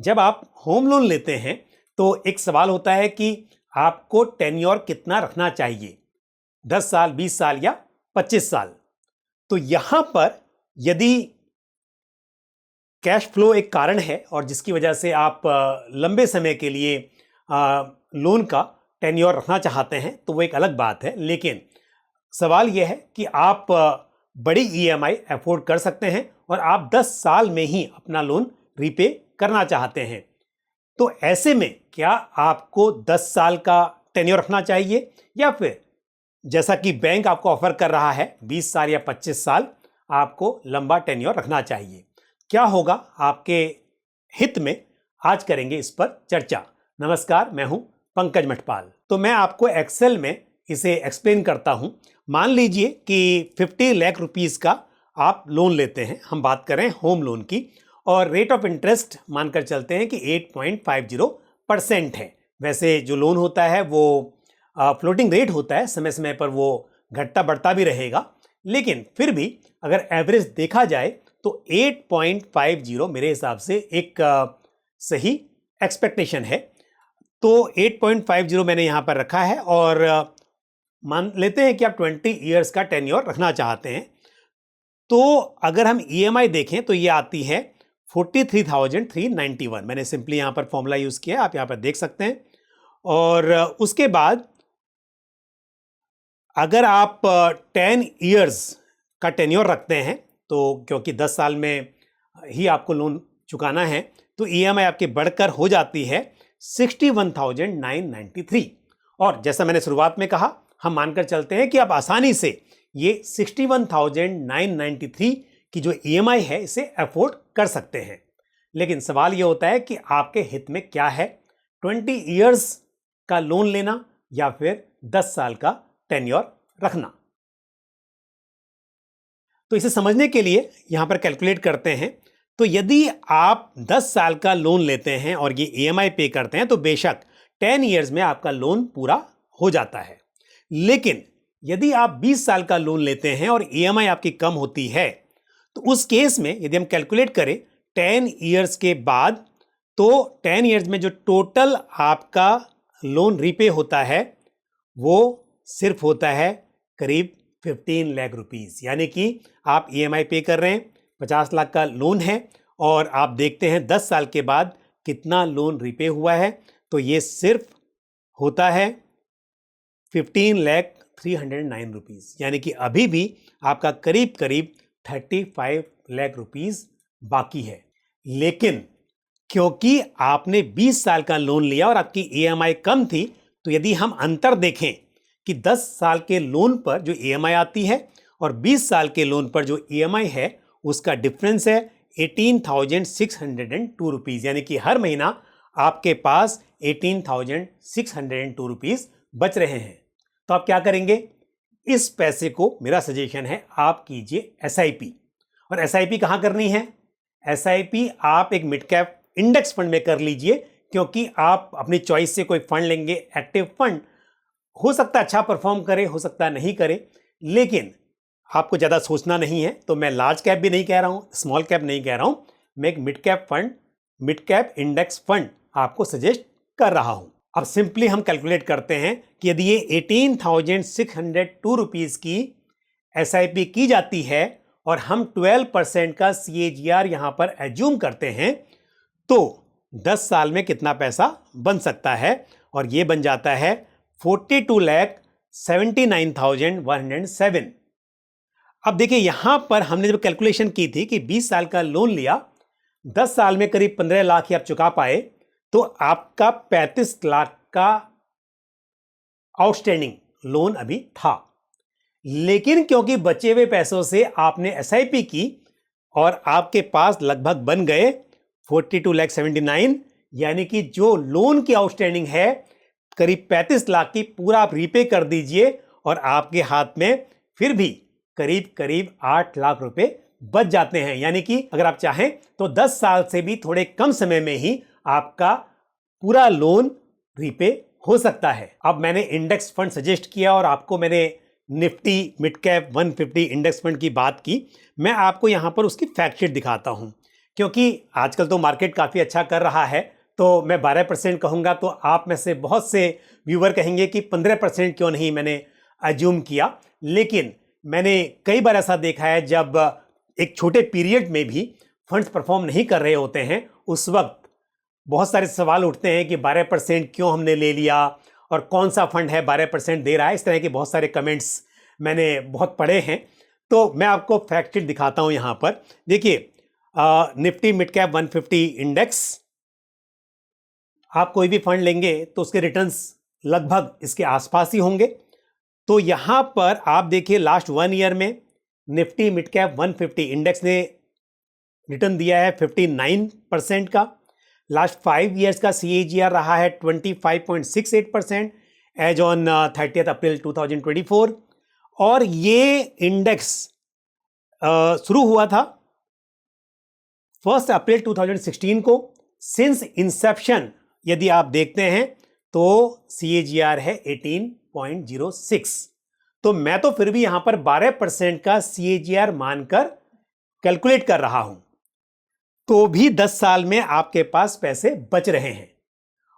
जब आप home loan लेते हैं तो एक सवाल होता है कि आपको टेन्योर कितना रखना चाहिए, 10 साल, 20 साल या 25 साल। तो यहां पर यदि कैश फ्लो एक कारण है और जिसकी वजह से आप लंबे समय के लिए लोन का टेन्योर रखना चाहते हैं तो वो एक अलग बात है, लेकिन सवाल यह है कि आप बड़ी ईएमआई अफोर्ड कर सकते हैं और आप 10 साल में ही अपना लोन रीपे करना चाहते हैं। तो ऐसे में क्या आपको 10 साल का टेन्योर रखना चाहिए या फिर जैसा कि बैंक आपको ऑफर कर रहा है 20 साल या 25 साल आपको लंबा टेन्योर रखना चाहिए? क्या होगा आपके हित में, आज करेंगे इस पर चर्चा। नमस्कार, मैं हूं पंकज मठपाल। तो मैं आपको एक्सेल में इसे एक्सप्लेन करता हूं। मान लीजिए कि 50 लाख रुपीस का आप लोन लेते हैं, हम बात करें होम लोन की, और रेट ऑफ इंटरेस्ट मानकर चलते हैं कि 8.50% है। वैसे जो लोन होता है वो फ्लोटिंग रेट होता है, समय समय पर वो घटता बढ़ता भी रहेगा, लेकिन फिर भी अगर एवरेज देखा जाए तो 8.50 मेरे हिसाब से एक सही एक्सपेक्टेशन है। तो 8.50 मैंने यहां पर रखा है और मान लेते हैं कि आप 20 इयर्स का टेन्योर रखना चाहते हैं। तो अगर हम ईएमआई देखें तो ये आती है 43,391। मैंने सिंपली यहां पर फॉर्मूला यूज किया है, आप यहां पर देख सकते हैं। और उसके बाद अगर आप 10 इयर्स का टेन्योर रखते हैं तो क्योंकि 10 साल में ही आपको लोन चुकाना है तो ईएमआई आपकी बढ़कर हो जाती है 61,993। और जैसा मैंने शुरुआत में कहा, हम मानकर चलते हैं कि आप आसानी से ये 61,993 की जो ईएमआई है इसे अफोर्ड कर सकते हैं। लेकिन सवाल ये होता है कि आपके हित में क्या है, 20 इयर्स का लोन लेना या फिर 10 साल का टेन्योर रखना। तो इसे समझने के लिए यहां पर कैलकुलेट करते हैं। तो यदि आप 10 साल का लोन लेते हैं और ये ईएमआई पे करते हैं तो बेशक 10 इयर्स में आपका लोन पूरा हो जाता है। लेकिन यदि आप 20 साल का लोन लेते हैं और ईएमआई आपकी कम होती है तो उस केस में यदि हम कैलकुलेट करें 10 इयर्स के बाद, तो 10 इयर्स में जो टोटल आपका लोन रीपे होता है वो सिर्फ होता है करीब 15 लाख रुपीस। यानी कि आप ईएमआई पे कर रहे हैं, 50 लाख का लोन है और आप देखते हैं 10 साल के बाद कितना लोन रीपे हुआ है, तो ये सिर्फ होता है 15,309 रुपीस। यानी कि अभी भी आपका करीब करीब 35 लाख रुपीस बाकी है। लेकिन क्योंकि आपने 20 साल का लोन लिया और आपकी ईएमआई कम थी, तो यदि हम अंतर देखें कि 10 साल के लोन पर जो ईएमआई आती है और 20 साल के लोन पर जो ईएमआई है उसका डिफरेंस है 18,602 रुपीस। यानी कि हर महीना आपके पास 18,602 रुपीस बच रहे हैं। तो आप क्या करेंगे, इस पैसे को मेरा सजेशन है आप कीजिए एसआईपी। और एसआईपी कहां करनी है? एसआईपी आप एक मिड कैप इंडेक्स फंड में कर लीजिए, क्योंकि आप अपनी चॉइस से कोई फंड लेंगे, एक्टिव फंड हो सकता है अच्छा परफॉर्म करे, हो सकता है नहीं करे, लेकिन आपको ज्यादा सोचना नहीं है। तो मैं लार्ज कैप भी नहीं कह रहा हूं, स्मॉल कैप नहीं कह रहा हूं, मैं एक mid cap fund, mid cap index fund आपको सजेस्ट कर रहा हूं। अब सिंपली हम कैलकुलेट करते हैं कि यदि ये 18,602 रुपीस की एसआईपी की जाती है और हम 12% का सीएजीआर यहां पर एज्यूम करते हैं तो 10 साल में कितना पैसा बन सकता है, और ये बन जाता है 42,79,107। अब देखिए यहां पर हमने जब कैलकुलेशन की थी कि 20 साल का लोन लिया, 10 साल में करीब 15 लाख ही आप चुका पाए, तो आपका 35 लाख का आउटस्टैंडिंग लोन अभी था। लेकिन क्योंकि बचे हुए पैसों से आपने एसआईपी की और आपके पास लगभग बन गए 42,79,000, यानी कि जो लोन की आउटस्टैंडिंग है करीब 35 लाख की पूरा आप रीपे कर दीजिए और आपके हाथ में फिर भी करीब करीब 8 लाख रुपए बच जाते हैं। यानी कि अगर आप चाहें तो 10 साल से भी थोड़े कम समय में ही आपका पूरा लोन रीपे हो सकता है। अब मैंने इंडेक्स फंड सजेस्ट किया और आपको मैंने Nifty mid cap 150 index fund की बात की। मैं आपको यहां पर उसकी फैक्ट शीट दिखाता हूं क्योंकि आजकल तो मार्केट काफ़ी अच्छा कर रहा है, तो मैं 12% कहूँगा तो आप में से बहुत से व्यूवर कहेंगे कि 15% क्यों नहीं मैंने अज्यूम किया। लेकिन मैंने कई बार ऐसा देखा है जब एक छोटे पीरियड में भी फंड्स परफॉर्म नहीं कर रहे होते हैं, उस वक्त बहुत सारे सवाल उठते हैं कि 12% क्यों हमने ले लिया और कौन सा फंड है 12% दे रहा है। इस तरह के बहुत सारे कमेंट्स मैंने बहुत पढ़े हैं। तो मैं आपको फैक्ट शीट दिखाता हूं यहां पर। देखिए, निफ्टी मिड कैप 150 इंडेक्स, आप कोई भी फंड लेंगे तो उसके रिटर्न्स लगभग इसके आसपास ही होंगे। तो यहां पर आप देखिए लास्ट 1 ईयर में निफ्टी मिड कैप 150 इंडेक्स ने रिटर्न दिया है 59% का। लास्ट 5 ईयर्स का CAGR रहा है 25.68% एज ऑन 30 अप्रैल 2024। और ये इंडेक्स शुरू हुआ था 1 अप्रैल 2016 को। सिंस इंसेप्शन यदि आप देखते हैं तो CAGR है 18.06। तो मैं तो फिर भी यहां पर 12% का CAGR मानकर कैलकुलेट कर रहा हूं, तो भी 10 साल में आपके पास पैसे बच रहे हैं।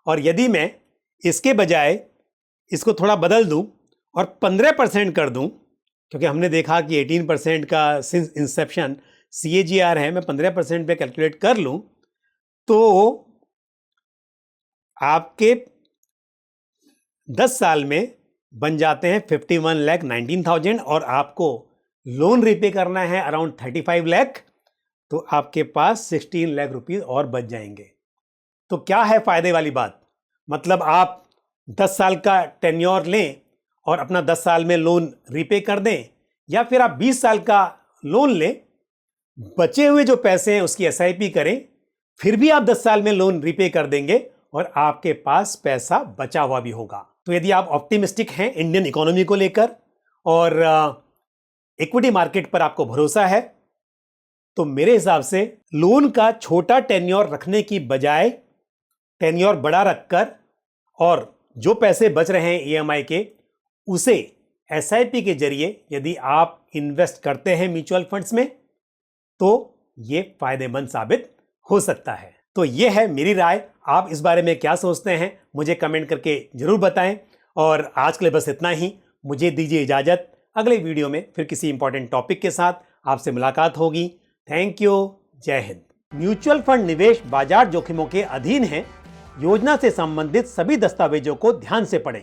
और यदि मैं इसके बजाय इसको थोड़ा बदल दूं और 15% कर दूं, क्योंकि हमने देखा कि 18% का सिंस इंसेप्शन CAGR है, मैं 15% पे कैलकुलेट कर लूं तो आपके 10 साल में बन जाते हैं 51,19,000 और आपको लोन रिपे करना है अराउंड 35 लाख, तो आपके पास 16 लाख रुपीस और बच जाएंगे। तो क्या है फायदे वाली बात? मतलब आप 10 साल का टेन्योर लें और अपना 10 साल में लोन रिपे कर दें, या फिर आप 20 साल का लोन लें, बचे हुए जो पैसे हैं उसकी SIP करें, फिर भी आप 10 साल में लोन रिपे कर देंगे और आपके पास पैसा बचा हुआ भी होगा। तो यदि आप ऑप्टिमिस्टिक हैं इंडियन इकोनॉमी को लेकर और इक्विटी मार्केट पर आपको भरोसा है, तो मेरे हिसाब से लोन का छोटा टेन्योर रखने की बजाय टेन्योर बड़ा रखकर और जो पैसे बच रहे हैं EMI के, उसे SIP के जरिए यदि आप इन्वेस्ट करते हैं म्यूचुअल फंड्स में, तो ये फायदेमंद साबित हो सकता है। तो ये है मेरी राय। आप इस बारे में क्या सोचते हैं मुझे कमेंट करके जरूर बताएं। और आज के लिए बस इतना ही, मुझे दीजिए इजाजत। अगले वीडियो में फिर किसी इंपॉर्टेंट टॉपिक के साथ आपसे मुलाकात होगी। थैंक यू, जय हिंद। म्यूचुअल फंड निवेश बाजार जोखिमों के अधीन है। योजना से संबंधित सभी दस्तावेजों को ध्यान से पढ़ें।